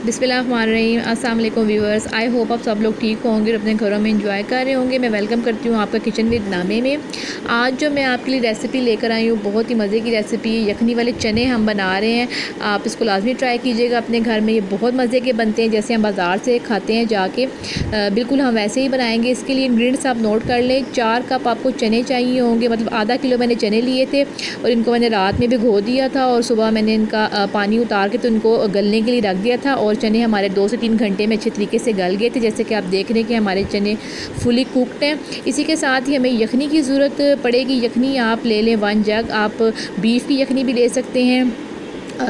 बिस्मिल्लाहिर्रहमानिर्रहीम। अस्सलाम वालेकुम व्यूअर्स, आई होप आप सब लोग ठीक होंगे और अपने घरों में एंजॉय कर रहे होंगे। मैं वेलकम करती हूँ आपका किचन विद नामे में। आज जो मैं आपके लिए रेसिपी लेकर आई हूँ बहुत ही मज़े की रेसिपी, यखनी वाले चने हम बना रहे हैं। आप इसको लाजमी ट्राई कीजिएगा अपने घर में। ये बहुत मज़े के बनते हैं, जैसे हम बाज़ार से खाते हैं जाके, बिल्कुल हम वैसे ही बनाएंगे। इसके लिए इंग्रेडिएंट्स आप नोट कर लें। 4 कप आपको चने चाहिए होंगे, मतलब आधा किलो मैंने चने लिए थे और इनको मैंने रात में भिगो दिया था और सुबह मैंने इनका पानी उतार के तो इनको गलने के लिए रख दिया था। और चने हमारे 2 से 3 घंटे में अच्छे तरीके से गल गए थे, जैसे कि आप देख रहे हैं कि हमारे चने फुली कुकड हैं। इसी के साथ ही हमें यखनी की ज़रूरत पड़ेगी। यखनी आप ले लें 1 जग। आप बीफ की यखनी भी ले सकते हैं,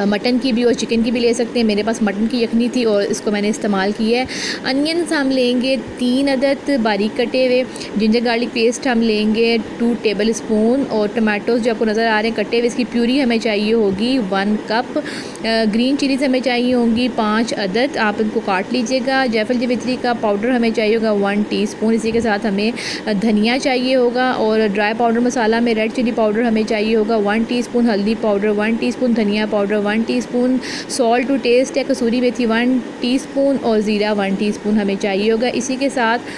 मटन की भी और चिकन की भी ले सकते हैं। मेरे पास मटन की यखनी थी और इसको मैंने इस्तेमाल किया है। अनियंस हम लेंगे 3 अदद बारीक कटे हुए। जिंजर गार्लिक पेस्ट हम लेंगे 2 टेबल स्पून। और टमाटोज़ जो आपको नज़र आ रहे हैं कटे हुए, इसकी प्यूरी हमें चाहिए होगी 1 कप। ग्रीन चिलीज़ हमें चाहिए होंगी 5 अदद, आप इनको काट लीजिएगा। जायफल जावित्री का पाउडर हमें चाहिए होगा 1 टीस्पून। इसी के साथ हमें धनिया चाहिए होगा। और ड्राई पाउडर मसाला में रेड चिली पाउडर हमें चाहिए होगा 1 टीस्पून, हल्दी पाउडर 1 टीस्पून, धनिया powder 1 teaspoon, salt to taste है, कसूरी मेथी 1 टीस्पून और ज़ीरा 1 टीस्पून हमें चाहिए होगा। इसी के साथ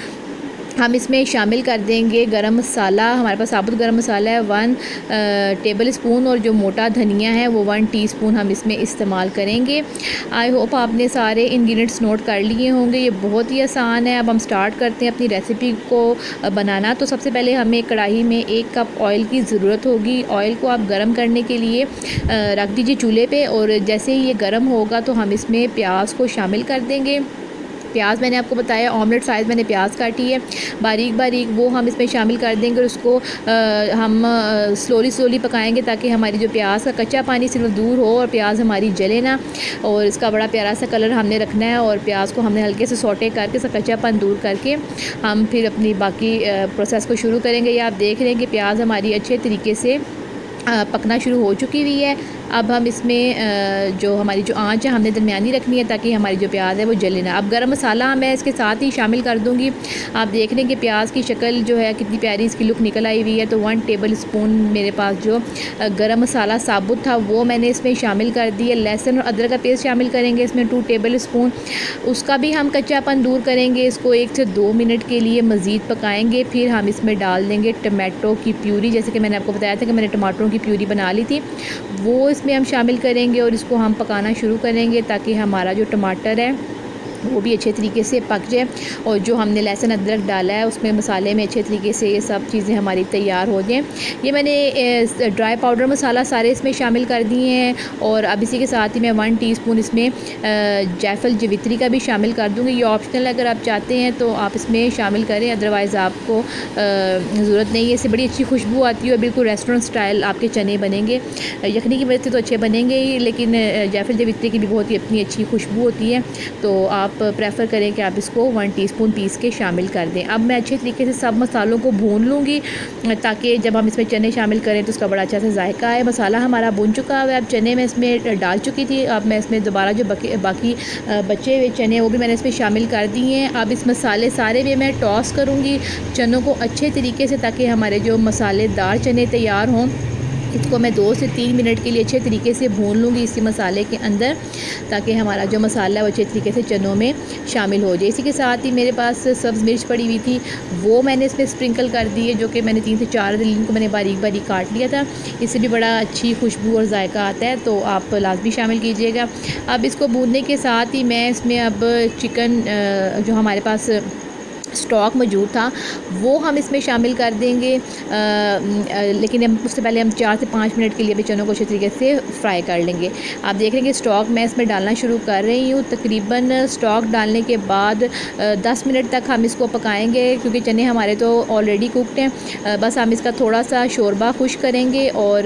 हम इसमें शामिल कर देंगे गरम मसाला। हमारे पास साबुत गरम मसाला है 1 टेबल स्पून और जो मोटा धनिया है वो 1 टीस्पून हम इसमें इस्तेमाल करेंगे। आई होप आपने सारे इंग्रेडिएंट्स नोट कर लिए होंगे। ये बहुत ही आसान है। अब हम स्टार्ट करते हैं अपनी रेसिपी को बनाना। तो सबसे पहले हमें कढ़ाई में 1 कप ऑयल की ज़रूरत होगी। ऑयल को आप गर्म करने के लिए रख दीजिए चूल्हे पे और जैसे ही ये गर्म होगा तो हम इसमें प्याज को शामिल कर देंगे। प्याज मैंने आपको बताया ऑमलेट साइज़ मैंने प्याज काटी है बारीक बारीक, वो हम इसमें शामिल कर देंगे और उसको हम स्लोली पकाएंगे ताकि हमारी जो प्याज का कच्चा पानी सिर्फ दूर हो और प्याज हमारी जले ना। और इसका बड़ा प्यारा सा कलर हमने रखना है और प्याज को हमने हल्के से सौटे करके इसका कच्चापन दूर करके हम फिर अपनी बाकी प्रोसेस को शुरू करेंगे। ये आप देख रहे हैं कि प्याज हमारी अच्छे तरीके से पकना शुरू हो चुकी हुई है। अब हम इसमें जो हमारी जो आंच है हमने दरमियानी रखनी है ताकि हमारी जो प्याज है वो जले ना। अब गरम मसाला मैं इसके साथ ही शामिल कर दूंगी। आप देख रहे हैं कि प्याज की शक्ल जो है कितनी प्यारी इसकी लुक निकल आई हुई है। तो 1 टेबल स्पून मेरे पास जो गरम मसाला साबुत था वो मैंने इसमें शामिल कर दिया। लहसुन और अदरक का पेस्ट शामिल करेंगे इसमें 2 टेबल स्पून। उसका भी हम कच्चापन दूर करेंगे। इसको 1 से 2 मिनट के लिए मज़ीद पकाएंगे। फिर हम इसमें डाल देंगे टमाटो की प्यूरी, जैसे कि मैंने आपको बताया था कि मैंने टमाटरों की प्यूरी बना ली थी, वो इसमें हम शामिल करेंगे और इसको हम पकाना शुरू करेंगे ताकि हमारा जो टमाटर है वो भी अच्छे तरीके से पक जाए। और जो हमने लहसुन अदरक डाला है उसमें मसाले में अच्छे तरीके से ये सब चीज़ें हमारी तैयार हो जाएं। ये मैंने ड्राई पाउडर मसाला सारे इसमें शामिल कर दिए हैं। और अब इसी के साथ ही मैं 1 टीस्पून इसमें जायफल जावित्री का भी शामिल कर दूँगी। ये ऑप्शनल, अगर आप चाहते हैं तो आप इसमें शामिल करें, अदरवाइज़ आपको ज़रूरत नहीं है। इससे बड़ी अच्छी खुशबू आती है और बिल्कुल रेस्टोरेंट स्टाइल आपके चने बनेंगे। यखनी की वजह से तो अच्छे बनेंगे ही, लेकिन जायफल जावित्री की भी बहुत ही अपनी अच्छी खुशबू होती है। तो आप प्रेफर करें कि आप इसको 1 टीस्पून पीस के शामिल कर दें। अब मैं अच्छे तरीके से सब मसालों को भून लूँगी ताकि जब हम इसमें चने शामिल करें तो उसका बड़ा अच्छा सा जायका है। मसाला हमारा भून चुका है। अब चने मैं इसमें डाल चुकी थी। अब मैं इसमें दोबारा जो बाकी बचे हुए चने वो भी मैंने इसमें शामिल कर दिए हैं। अब इस मसाले सारे भी मैं टॉस करूँगी चनों को अच्छे तरीके से ताकि हमारे जो मसालेदार चने तैयार हों। इसको मैं 2 से 3 मिनट के लिए अच्छे तरीके से भून लूँगी इसी मसाले के अंदर ताकि हमारा जो मसाला है वो अच्छे तरीके से चनों में शामिल हो जाए। इसी के साथ ही मेरे पास सब्ज़ मिर्च पड़ी हुई थी, वो मैंने इसमें स्प्रिंकल कर दी है, जो कि मैंने 3 से 4 दिन इनको मैंने बारीक बारीक काट लिया था। इससे भी बड़ा अच्छी खुशबू और जायका आता है, तो आप लाजमी शामिल कीजिएगा। अब इसको भूनने के साथ ही मैं इसमें अब चिकन जो हमारे पास स्टॉक मौजूद था वो हम इसमें शामिल कर देंगे। लेकिन हम उससे पहले हम 4 से 5 मिनट के लिए भी चनों को अच्छे तरीके से फ्राई कर लेंगे। आप देख रहे हैं कि स्टॉक मैं इसमें डालना शुरू कर रही हूँ। तकरीबन स्टॉक डालने के बाद 10 मिनट तक हम इसको पकाएंगे क्योंकि चने हमारे तो ऑलरेडी कुकड हैं। बस हम इसका थोड़ा सा शोरबा खुश करेंगे और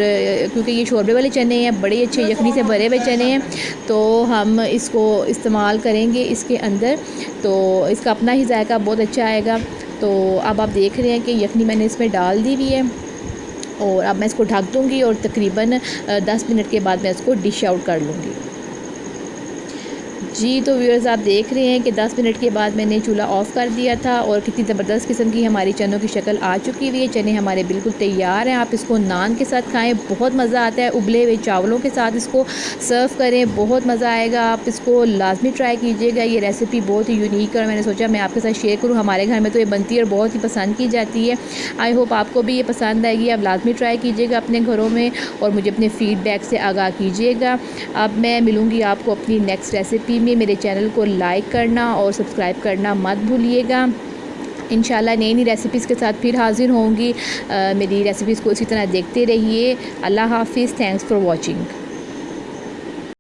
क्योंकि ये शोरबे वाले चने हैं, बड़े अच्छे यखनी से भरे हुए चने हैं, तो हम इसको इस्तेमाल करेंगे इसके अंदर। तो इसका अपना ही जायका बहुत अच्छा आएगा। तो अब आप देख रहे हैं कि यखनी मैंने इसमें डाल दी हुई है और अब मैं इसको ढक दूँगी और तकरीबन 10 मिनट के बाद मैं इसको डिश आउट कर लूँगी। जी तो व्यूअर्स आप देख रहे हैं कि 10 मिनट के बाद मैंने चूल्हा ऑफ़ कर दिया था और कितनी ज़बरदस्त किस्म की हमारी चनों की शक्ल आ चुकी हुई है। चने हमारे बिल्कुल तैयार हैं। आप इसको नान के साथ खाएं, बहुत मज़ा आता है। उबले हुए चावलों के साथ इसको सर्व करें, बहुत मज़ा आएगा। आप इसको लाजमी ट्राई कीजिएगा। ये रेसिपी बहुत ही यूनिक है और मैंने सोचा मैं आपके साथ शेयर करूँ। हमारे घर में तो ये बनती है और बहुत ही पसंद की जाती है। आई होप आपको भी ये पसंद आएगी। आप लाजमी ट्राई कीजिएगा अपने घरों में और मुझे अपने फ़ीडबैक से आगाह कीजिएगा। अब मैं मिलूँगी आपको अपनी नेक्स्ट रेसिपी में। मेरे चैनल को लाइक करना और सब्सक्राइब करना मत भूलिएगा। इंशाल्लाह नई नई रेसिपीज़ के साथ फिर हाज़िर होंगी। मेरी रेसिपीज़ को इसी तरह देखते रहिए। अल्लाह हाफ़िज़। Thanks for watching.